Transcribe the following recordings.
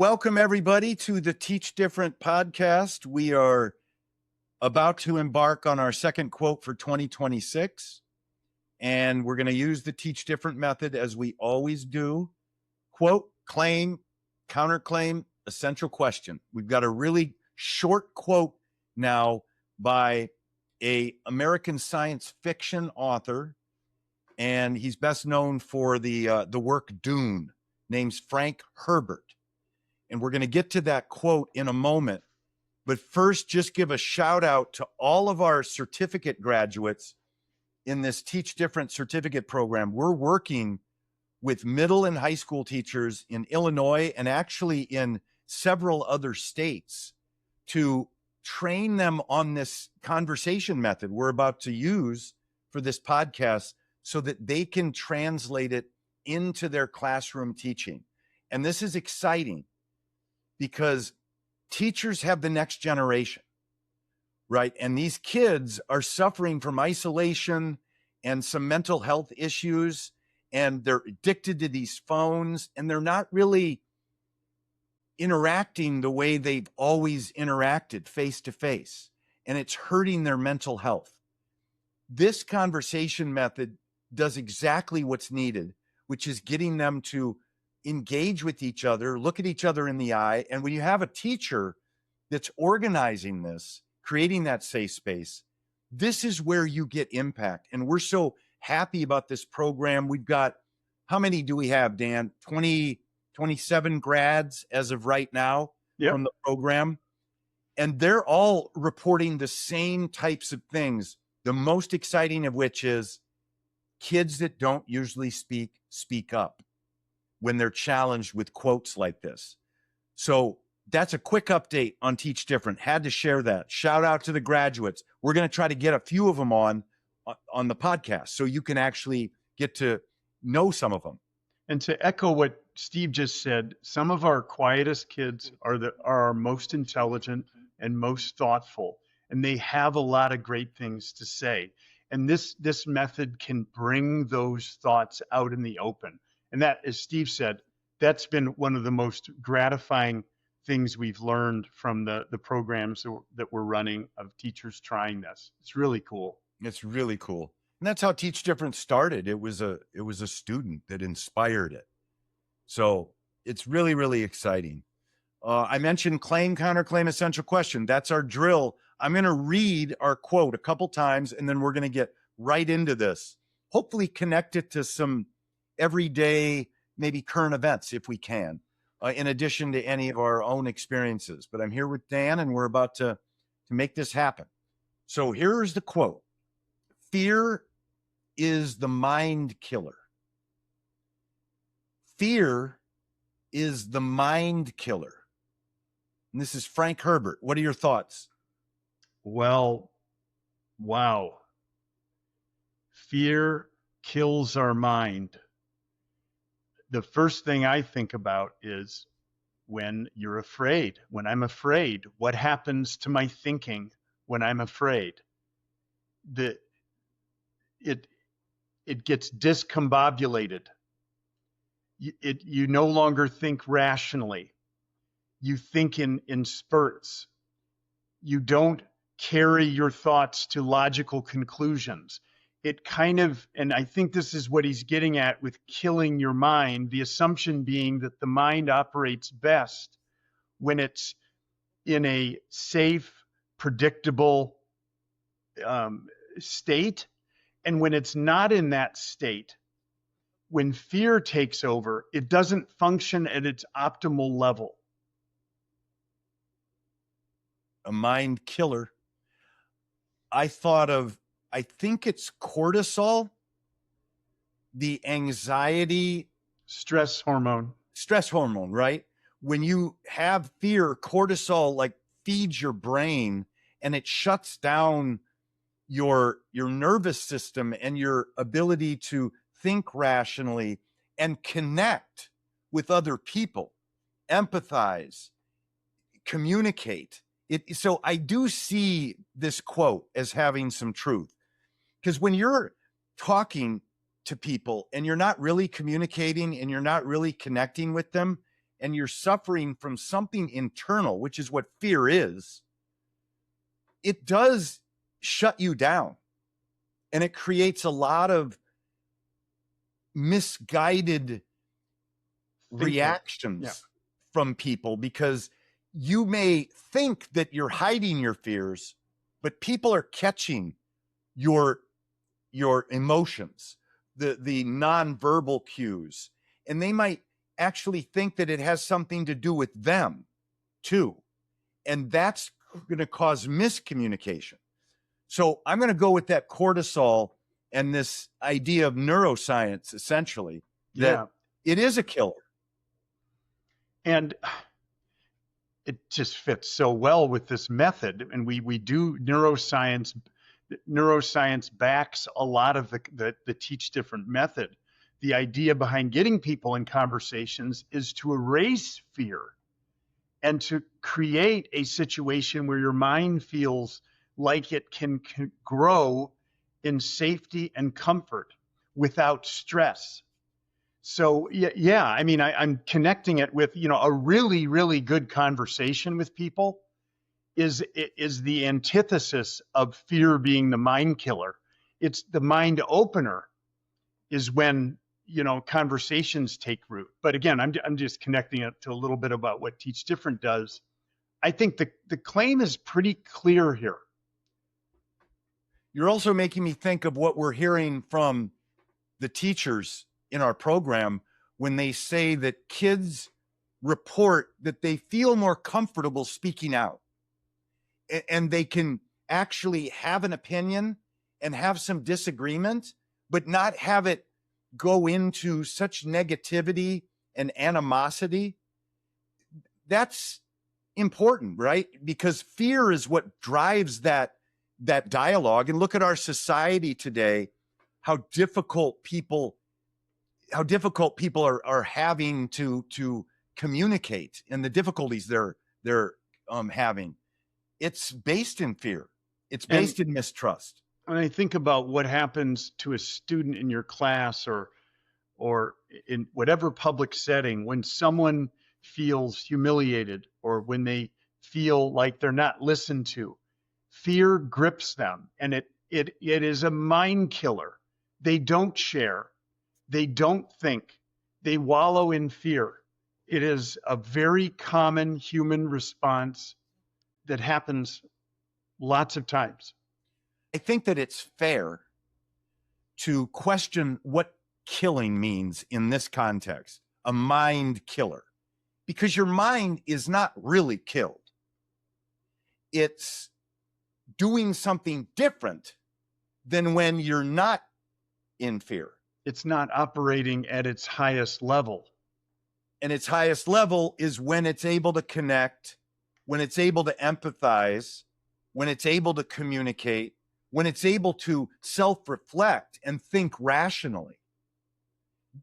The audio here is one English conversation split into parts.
Welcome, everybody, to the Teach Different podcast. We are about to embark on our second quote for 2026, and we're going to use the Teach Different method as we always do. Quote, claim, counterclaim, essential question. We've got a really short quote now by an American science fiction author, and he's best known for the work Dune, named Frank Herbert. And we're going to get to that quote in a moment. But first, just give a shout out to all of our certificate graduates in this Teach Different certificate program. We're working with middle and high school teachers in Illinois and actually in several other states to train them on this conversation method we're about to use for this podcast so that they can translate it into their classroom teaching. And this is exciting, because teachers have the next generation, right? And these kids are suffering from isolation and some mental health issues, and they're addicted to these phones, and they're not really interacting the way they've always interacted face to face, and it's hurting their mental health. This conversation method does exactly what's needed, which is getting them to engage with each other, look at each other in the eye. And when you have a teacher that's organizing this, creating that safe space, this is where you get impact. And we're so happy about this program. We've got, how many do we have, Dan? 27 grads as of right now from the program. And they're all reporting the same types of things. The most exciting of which is kids that don't usually speak up when they're challenged with quotes like this. So that's a quick update on Teach Different. Had to share that. Shout out to the graduates. We're going to try to get a few of them on the podcast so you can actually get to know some of them. And to echo what Steve just said, some of our quietest kids are our most intelligent and most thoughtful, and they have a lot of great things to say. And this method can bring those thoughts out in the open. And that, as Steve said, that's been one of the most gratifying things we've learned from the programs that we're running of teachers trying this. It's really cool. It's really cool. And that's how Teach Different started. It was a student that inspired it. So it's really, really exciting. I mentioned claim, counterclaim, essential question. That's our drill. I'm going to read our quote a couple times, and then we're going to get right into this. Hopefully connect it to some everyday, maybe current events if we can, in addition to any of our own experiences. But I'm here with Dan, and we're about to make this happen. So here's the quote. Fear is the mind killer. Fear is the mind killer. And this is Frank Herbert. What are your thoughts? Well, wow. Fear kills our mind. The first thing I think about is when you're afraid. When I'm afraid, what happens to my thinking when I'm afraid? It gets discombobulated. You no longer think rationally. You think in spurts. You don't carry your thoughts to logical conclusions. It kind of, and I think this is what he's getting at with killing your mind, the assumption being that the mind operates best when it's in a safe, predictable state. And when it's not in that state, when fear takes over, it doesn't function at its optimal level. A mind killer. I think it's cortisol, the anxiety. Stress hormone, right? When you have fear, cortisol like feeds your brain, and it shuts down your nervous system and your ability to think rationally and connect with other people, empathize, communicate. So I do see this quote as having some truth, because when you're talking to people and you're not really communicating and you're not really connecting with them, and you're suffering from something internal, which is what fear is, it does shut you down. And it creates a lot of misguided reactions from people, because you may think that you're hiding your fears, but people are catching your emotions, the nonverbal cues, and they might actually think that it has something to do with them too. And that's going to cause miscommunication. So I'm going to go with that cortisol and this idea of neuroscience, essentially, that it is a killer. And it just fits so well with this method. And we do neuroscience. Neuroscience backs a lot of the teach different method. The idea behind getting people in conversations is to erase fear and to create a situation where your mind feels like it can grow in safety and comfort without stress. So yeah, I mean, I'm connecting it with, a really, really good conversation with people is the antithesis of fear being the mind killer. It's the mind opener is when, conversations take root. But again, I'm just connecting it to a little bit about what Teach Different does. I think the claim is pretty clear here. You're also making me think of what we're hearing from the teachers in our program when they say that kids report that they feel more comfortable speaking out, and they can actually have an opinion and have some disagreement, but not have it go into such negativity and animosity. That's important, right? People fear is what drives that dialogue. And look at our society today, how difficult people are having to communicate, and the difficulties they're having. It's based in fear. It's based in mistrust. When I think about what happens to a student in your class or in whatever public setting, when someone feels humiliated or when they feel like they're not listened to, fear grips them, and it is a mind killer. They don't share. They don't think. They wallow in fear. It is a very common human response that happens lots of times. I think that it's fair to question what killing means in this context, a mind killer, because your mind is not really killed. It's doing something different than when you're not in fear. It's not operating at its highest level. And its highest level is when it's able to connect, when it's able to empathize, when it's able to communicate, when it's able to self-reflect and think rationally.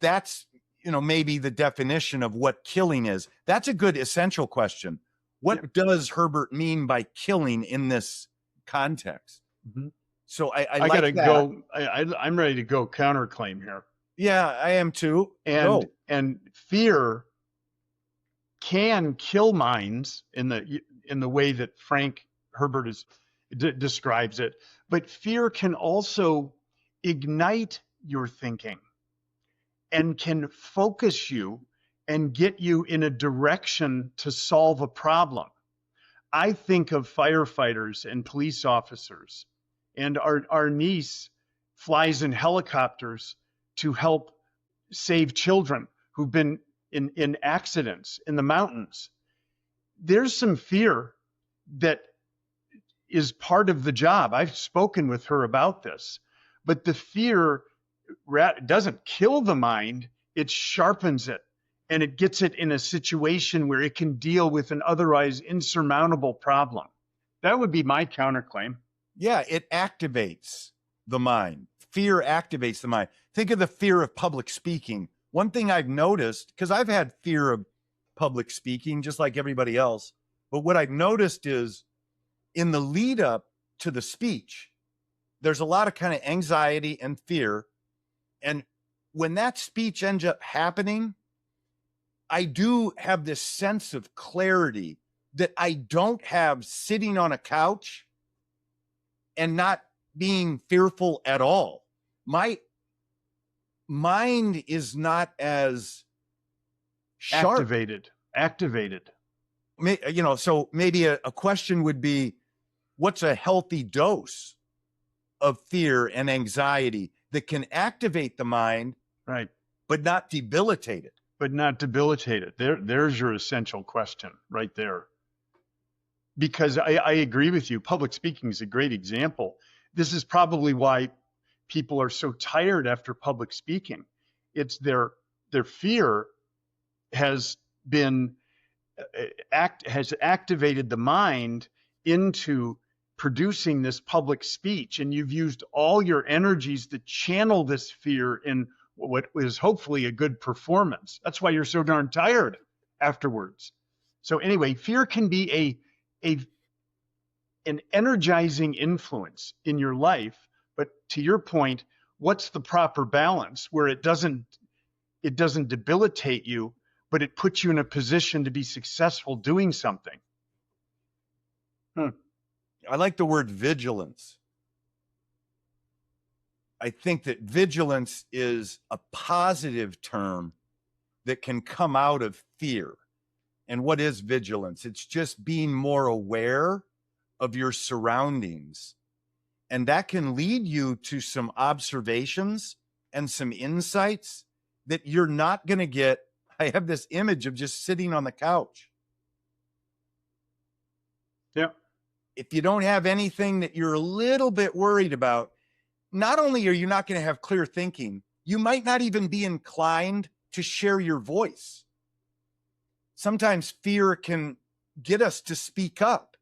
That's, maybe the definition of what killing is. That's a good essential question. What does Herbert mean by killing in this context? Mm-hmm. So I like gotta that. Go. I'm ready to go counterclaim here. Yeah, I am too. And fear can kill minds in the way that Frank Herbert describes it. But fear can also ignite your thinking and can focus you and get you in a direction to solve a problem. I think of firefighters and police officers, and our niece flies in helicopters to help save children who've been in accidents in the mountains. There's some fear that is part of the job. I've spoken with her about this, but the fear doesn't kill the mind, it sharpens it, and it gets it in a situation where it can deal with an otherwise insurmountable problem. That would be my counterclaim. Yeah, it activates the mind. Fear activates the mind. Think of the fear of public speaking. One thing I've noticed, because I've had fear of public speaking just like everybody else, but what I've noticed is in the lead up to the speech, there's a lot of kind of anxiety and fear. And when that speech ends up happening, I do have this sense of clarity that I don't have sitting on a couch and not being fearful at all. My mind is not as sharp. Activated. You know, so maybe a question would be, what's a healthy dose of fear and anxiety that can activate the mind, right, but not debilitate it? There's your essential question right there. Because I agree with you. Public speaking is a great example. This is probably why people are so tired after public speaking. It's their fear has been has activated the mind into producing this public speech, and you've used all your energies to channel this fear in what is hopefully a good performance. That's why you're so darn tired afterwards. So anyway, fear can be an energizing influence in your life, but to your point, what's the proper balance where it doesn't debilitate you, but it puts you in a position to be successful doing something? I like the word vigilance. I think that vigilance is a positive term that can come out of fear. And what is vigilance? It's just being more aware of your surroundings. And that can lead you to some observations and some insights that you're not going to get. I have this image of just sitting on the couch. Yeah. If you don't have anything that you're a little bit worried about, not only are you not going to have clear thinking, you might not even be inclined to share your voice. Sometimes fear can get us to speak up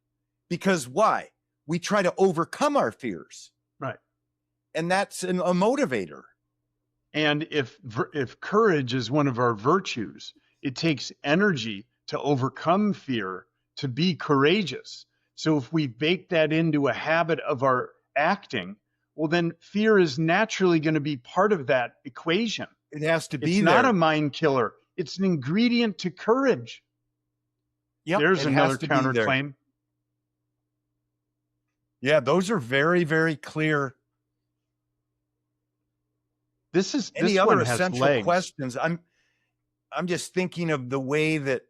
because why? We try to overcome our fears. Right. And that's a motivator. And if courage is one of our virtues, it takes energy to overcome fear, to be courageous. So if we bake that into a habit of our acting, well, then fear is naturally going to be part of that equation. It has to be It's not a mind killer. It's an ingredient to courage. Yep, there's another counterclaim. Yeah, those are very, very clear. This Any one other has essential legs. questions? I'm just thinking of the way that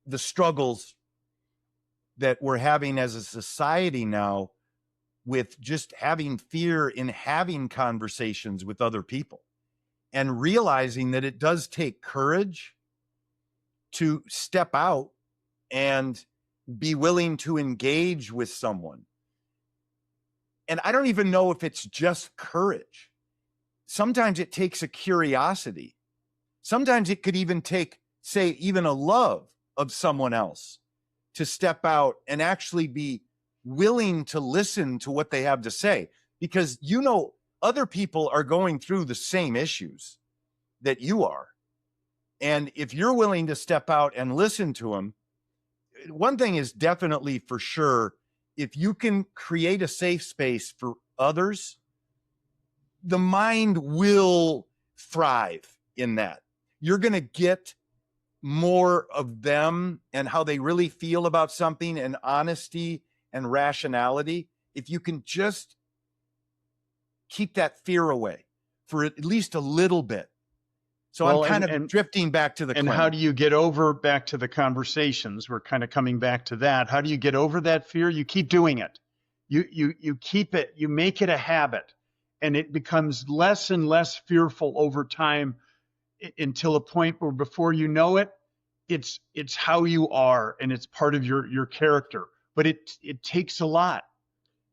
the struggles that we're having as a society now with just having fear in having conversations with other people and realizing that it does take courage to step out and be willing to engage with someone. And I don't even know if it's just courage. Sometimes it takes a curiosity. Sometimes it could even take, say, even a love of someone else to step out and actually be willing to listen to what they have to say. Because, you know, other people are going through the same issues that you are. And if you're willing to step out and listen to them, one thing is definitely for sure, if you can create a safe space for others, the mind will thrive in that. You're going to get more of them and how they really feel about something, and honesty and rationality. If you can just keep that fear away for at least a little bit. So well, I'm kind of drifting back to the And claim. How do you get over back to the conversations? We're kind of coming back to that. How do you get over that fear? You keep doing it. You keep it, you make it a habit, and it becomes less and less fearful over time until a point where before you know it, it's how you are, and it's part of your character. But it takes a lot.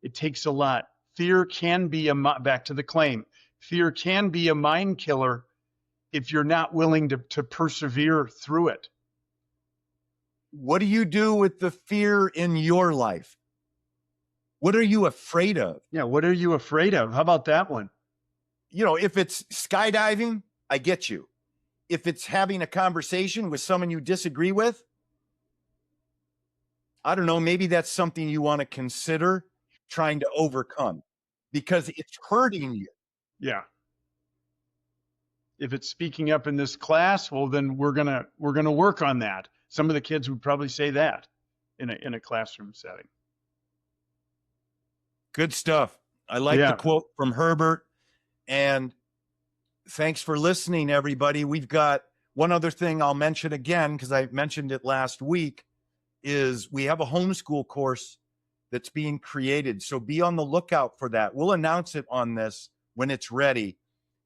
It takes a lot. Fear can be back to the claim. Fear can be a mind killer if you're not willing to persevere through it. What do you do with the fear in your life? What are you afraid of? Yeah, what are you afraid of? How about that one? You know, if it's skydiving, I get you. If it's having a conversation with someone you disagree with, I don't know, maybe that's something you want to consider trying to overcome because it's hurting you. Yeah. If it's speaking up in this class, well, then we're gonna work on that. Some of the kids would probably say that in a classroom setting. Good stuff. I like the quote from Herbert. And thanks for listening, everybody. We've got one other thing I'll mention again, because I mentioned it last week, is we have a homeschool course that's being created. So be on the lookout for that. We'll announce it on this when it's ready.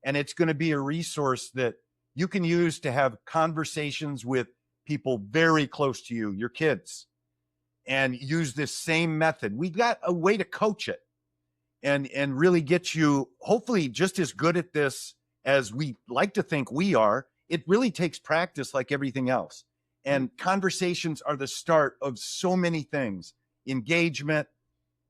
And it's going to be a resource that you can use to have conversations with people very close to you, your kids, and use this same method. We've got a way to coach it and really get you hopefully just as good at this as we like to think we are. It really takes practice like everything else. And conversations are the start of so many things. Engagement,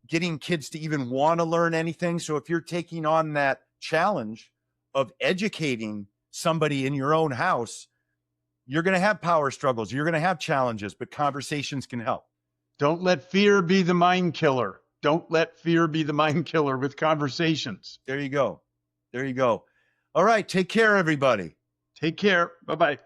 getting kids to even want to learn anything. So if you're taking on that challenge of educating somebody in your own house, you're going to have power struggles. You're going to have challenges, but conversations can help. Don't let fear be the mind killer. Don't let fear be the mind killer with conversations. There you go. There you go. All right. Take care, everybody. Take care. Bye-bye.